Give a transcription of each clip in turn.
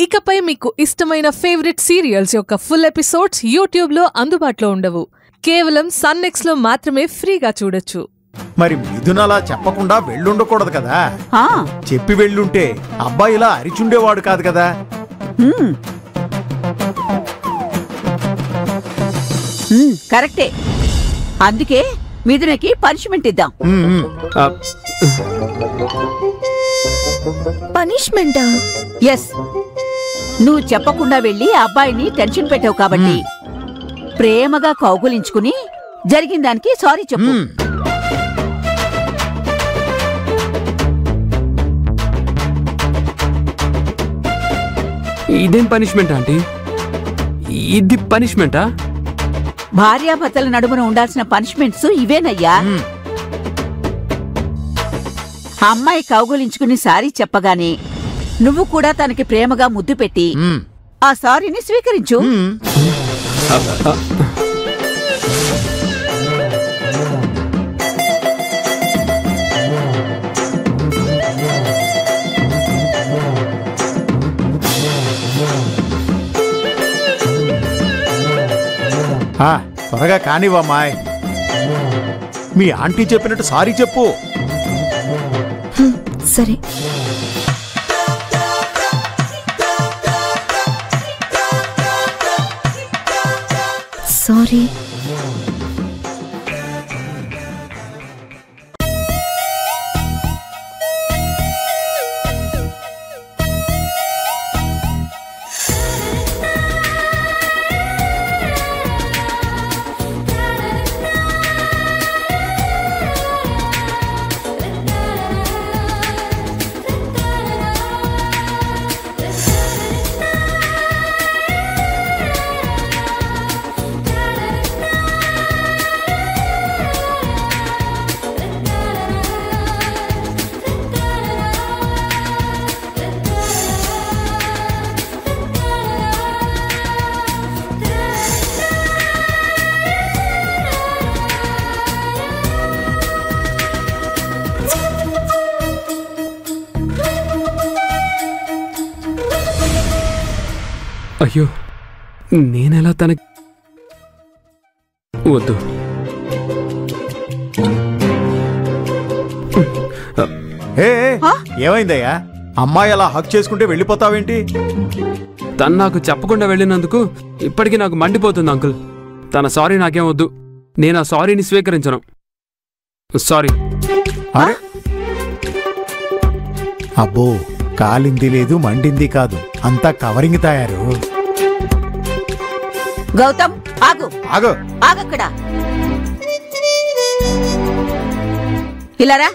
ఇకపై మీకు ఇష్టమైన ఫేవరెట్ సీరియల్స్ యొక్క ఫుల్ ఎపిసోడ్స్ యూట్యూబ్లో అందుబాటులో ఉండవు. కేవలం సన్నెక్స్లో మాత్రమే ఫ్రీగా చూడొచ్చు. మరి మిథున్ అలా చెప్పకుండా వెళ్ళుండకూడదు కదా. చెప్పి వెళ్ళుంటే అబ్బాయి ఇలా అరిచుండేవాడు కాదు కదా. కరెక్టే. అందుకే మిథునకి పనిష్మెంట్ ఇద్దాం. పనిష్మెంటా? ఎస్. నువ్వు చెప్పకుండా వెళ్ళి అబ్బాయిని టెన్షన్ పెట్టావు కాబట్టి ప్రేమగా కౌగులించుకుని జరిగిన దానికి సారీ చెప్పు. ఇదేం పనిష్మెంట్ ఆంటీ? ఇది పనిష్మెంటా? భార్యాభర్తల నడుమున ఉండాల్సిన పనిష్మెంట్స్ ఇవేనయ్యా. అమ్మాయి కౌగులించుకుని సారీ చెప్పగానే నువ్వు కూడా తనకి ప్రేమగా ముద్దు పెట్టి ఆ సారీని స్వీకరించు. త్వరగా కానివ్వమ్మాయ్. మీ ఆంటీ చెప్పినట్టు సారీ చెప్పు. సరే. సారీ. అయ్యో, నేనెలా తనకి వద్దు. ఏమైందయ్యా? అమ్మాయి అలా హక్ చేసుకుంటే వెళ్ళిపోతావేంటి? తను నాకు చెప్పకుండా వెళ్ళినందుకు ఇప్పటికీ నాకు మండిపోతుంది అంకుల్. తన సారీ నాకేం వద్దు. నేను ఆ సారీని స్వీకరించను. సారీ. అబ్బో, కాలింది లేదు మండింది కాదు, అంతా కవరింగ్ తయారు. గౌతమ్ ఆగు. ఆగు. ఆగక్కడ. ఇలారా.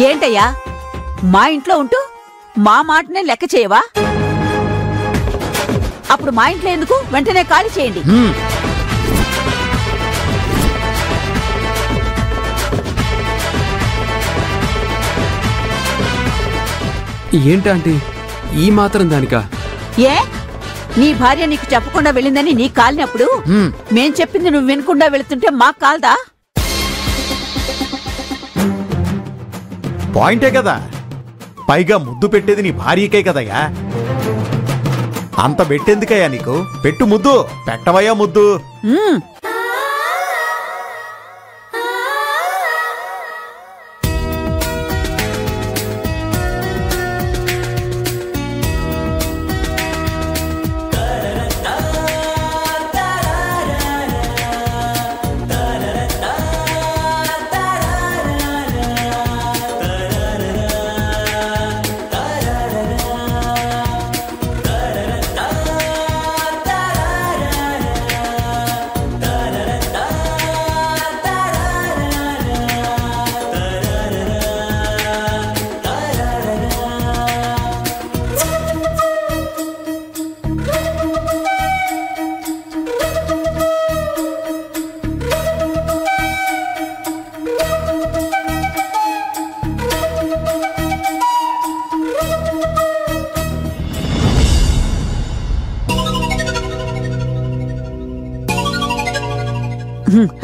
ఏంటయ్యా, మా ఇంట్లో ఉంటూ మా మాటనే లెక్క చేయవా? అప్పుడు మా ఇంట్లో ఎందుకు? వెంటనే ఖాళీ చేయండి. ఏంటంటే ఈ మాత్రం దానికా? ఏ, నీ భార్య నీకు చెప్పకుండా వెళ్ళిందని నీ కాలినప్పుడు మేం చెప్పింది నువ్వు వినకుండా వెళుతుంటే మాకు కాల్దా? పాయింటే కదా. పైగా ముద్దు పెట్టేది నీ భార్యకే కదయ్యా. అంత పెట్టేందుకయ్యా నీకు? పెట్టు ముద్దు. పెట్టవయ్యా ముద్దు.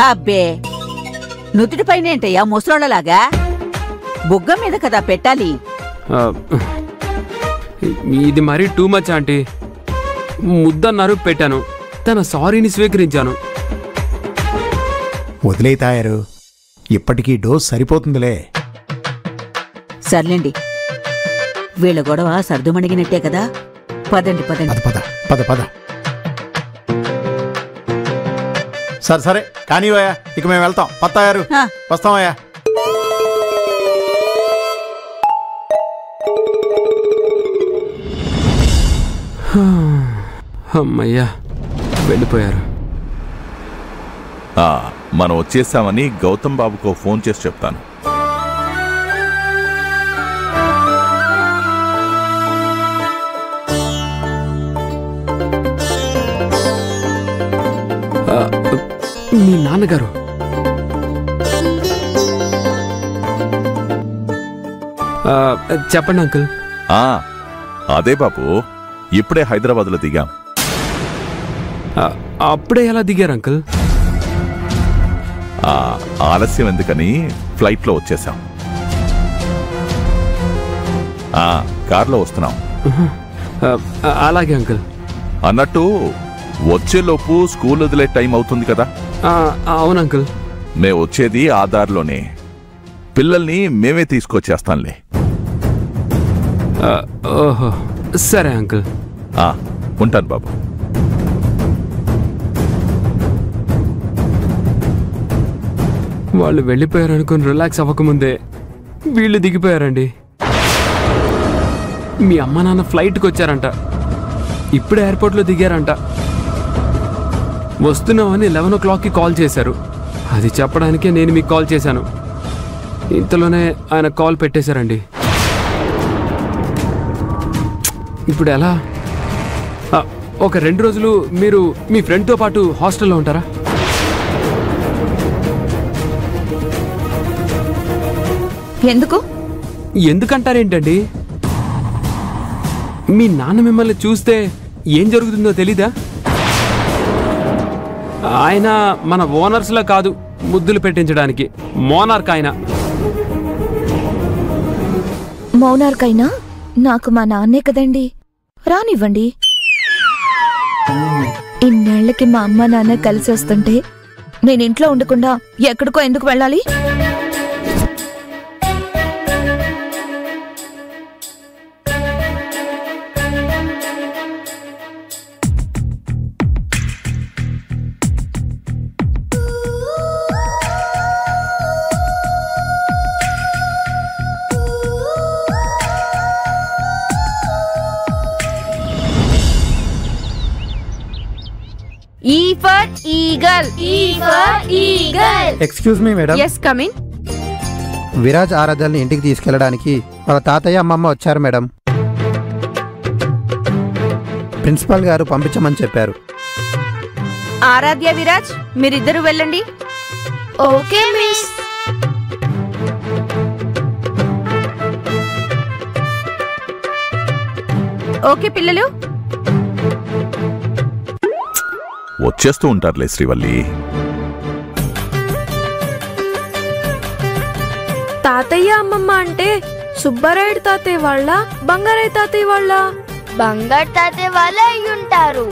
అబ్బే నుదుటిపైనేంటయ్యా ముసలోళ్ళలాగా? బుగ్గ మీద కదా పెట్టాలి. ఆ, ఇది మరీ టూ మచ్ ఆంటీ. ముద్దన్నారు, పెట్టాను. తన సారీని స్వీకరించాను. వదిలేతాయారు, ఇప్పటికీ డోస్ సరిపోతుందిలే. సర్లేండి, వీళ్ళ గొడవ సర్దుమణిగినట్టే కదా. పదండి పదండి. పద పద పద పద. సరే కానీవయ్యా, ఇక మేము వెళ్తాం. పత్తాయారు, ఆ. వస్తామయ్యా. అమ్మయ్యా, వెళ్ళిపోయారు. మనం వచ్చేసామని గౌతమ్ బాబుకు ఫోన్ చేసి చెప్తాను. మీ నాన్నగారు చెప్పండి అంకుల్. అదే బాబు, ఇప్పుడే హైదరాబాద్లో దిగాం. అప్పుడే ఎలా దిగారు అంకుల్? ఆలస్యం ఎందుకని ఫ్లైట్లో వచ్చేసాం. కార్లో వస్తున్నాం. అలాగే అంకుల్. అన్నట్టు వచ్చేలోపు స్కూల్ వదిలే టైం అవుతుంది కదా? అవును అంకుల్. మే వచ్చేది ఆ దారిలోనే. పిల్లల్ని మేమే తీసుకొచ్చేస్తాంలే. ఓహో, సరే అంకుల్. ఉంటాను బాబు. వాళ్ళు వెళ్ళిపోయారనుకుని రిలాక్స్ అవ్వకముందే వీళ్ళు దిగిపోయారండి. మీ అమ్మ నాన్న ఫ్లైట్కి వచ్చారంట, ఇప్పుడే ఎయిర్పోర్ట్లో దిగారంట. వస్తున్నామని 11 o'clockకి కాల్ చేశారు. అది చెప్పడానికే నేను మీకు కాల్ చేశాను. ఇంతలోనే ఆయన కాల్ పెట్టేశారండి. ఇప్పుడు ఎలా? ఒక 2 రోజులు మీరు మీ ఫ్రెండ్తో పాటు హాస్టల్లో ఉంటారా? ఎందుకంటారేంటండి? మీ నాన్న మిమ్మల్ని చూస్తే ఏం జరుగుతుందో తెలీదా? ఆయన మన ఓనర్స్లా కాదు ముద్దులు పెట్టించడానికి. మోనార్క్ ఆయన. మోనార్క్ అయినా నాకు మా నాన్నే కదండి, రానివ్వండి. ఇన్నేళ్లకి మా అమ్మ నాన్న కలిసి వస్తుంటే నేను ఇంట్లో ఉండకుండా ఎక్కడికో ఎందుకు వెళ్ళాలి? E for eagle. E for eagle. Excuse me madam. Yes, come in. Viraj ఆరాధ్యల్ని ఇంటికి తీసుకెళ్లడానికి వాళ్ళ తాతయ్య అమ్మమ్మ వచ్చారు మేడం. ప్రిన్సిపాల్ గారు పంపించమని చెప్పారు. ఆరాధ్య, విరాజ్ మీరిద్దరు వెళ్ళండి. Okay miss. ఓకే పిల్లలు. వచ్చేస్తూ ఉంటారులే శ్రీవల్లి. తాతయ్య అమ్మమ్మ అంటే సుబ్బారాయుడు తాతయ్య వాళ్ళ, బంగారాయ తాతయ్య వాళ్ళ? బంగారు తాతయ్య వాళ్ళే అయి ఉంటారు.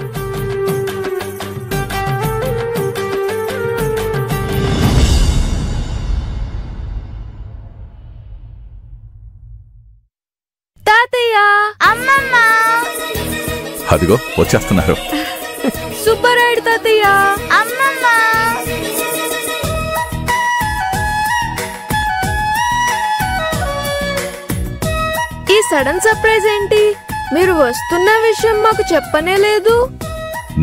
తాతయ్య, అమ్మమ్మ. అదిగో వచ్చేస్తున్నారు. సుబ్బారాయుడు తాతయ్య, అమ్మమ్మ. ఈ సడన్ సర్ప్రైజ్ ఏంటి? మీరు వస్తున్న విషయం మాకు చెప్పనే లేదు.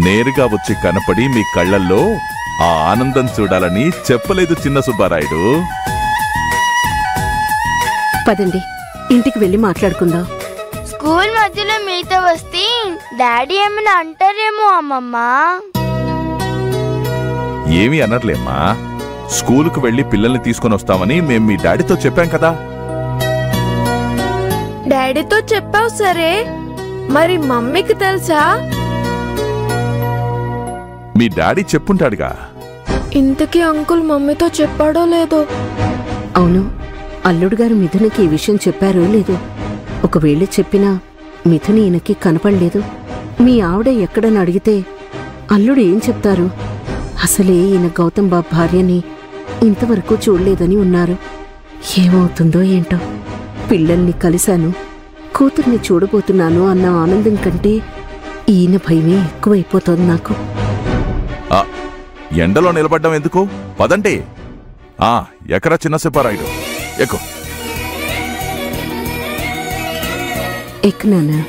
నేరుగా వచ్చి కనపడి మీ కళ్ళల్లో ఆ ఆనందం చూడాలని చెప్పలేదు చిన్న సుబ్బారాయుడు. పదండి, ఇంటికి వెళ్ళి మాట్లాడుకుందాం. స్కూల్ మధ్యలో మీతో వస్తే డాడీ ఏమైనా అంటారేమో అమ్మమ్మ. ఏమీ అనర్లేమ్మా. స్కూలుకు వెళ్లి పిల్లల్ని తీసుకొని వస్తామని మేం మీ డాడీతో చెప్పాం కదా. డాడీతో చెప్పావు సరే, మరి మమ్మీకి తెలుసా? మీ డాడీ చెప్పుంటాడుగా. ఇంతకీ అంకుల్ మమ్మీతో చెప్పాడో లేదో? అవును, అల్లుడు గారు మిథునకి ఈ విషయం చెప్పారో లేదో? ఒకవేళ చెప్పినా మిథుని ఈయనకి కనపడలేదు. మీ ఆవిడ ఎక్కడని అడిగితే అల్లుడు ఏం చెప్తారు? అసలే ఈయన గౌతమ్ బాబు భార్యని ఇంతవరకు చూడలేదని ఉన్నారు. ఏమవుతుందో ఏంటో. పిల్లల్ని కలిశాను, కూతుర్ని చూడబోతున్నాను అన్న ఆనందం కంటే ఈయన భయమే ఎక్కువైపోతోంది నాకు. ఎండలో నిలబడ్డం ఎందుకు? పదండి. ఎక్కరా చిన్న సుబ్బారాయుడు, ఎక్కు. ఎక్కునానా?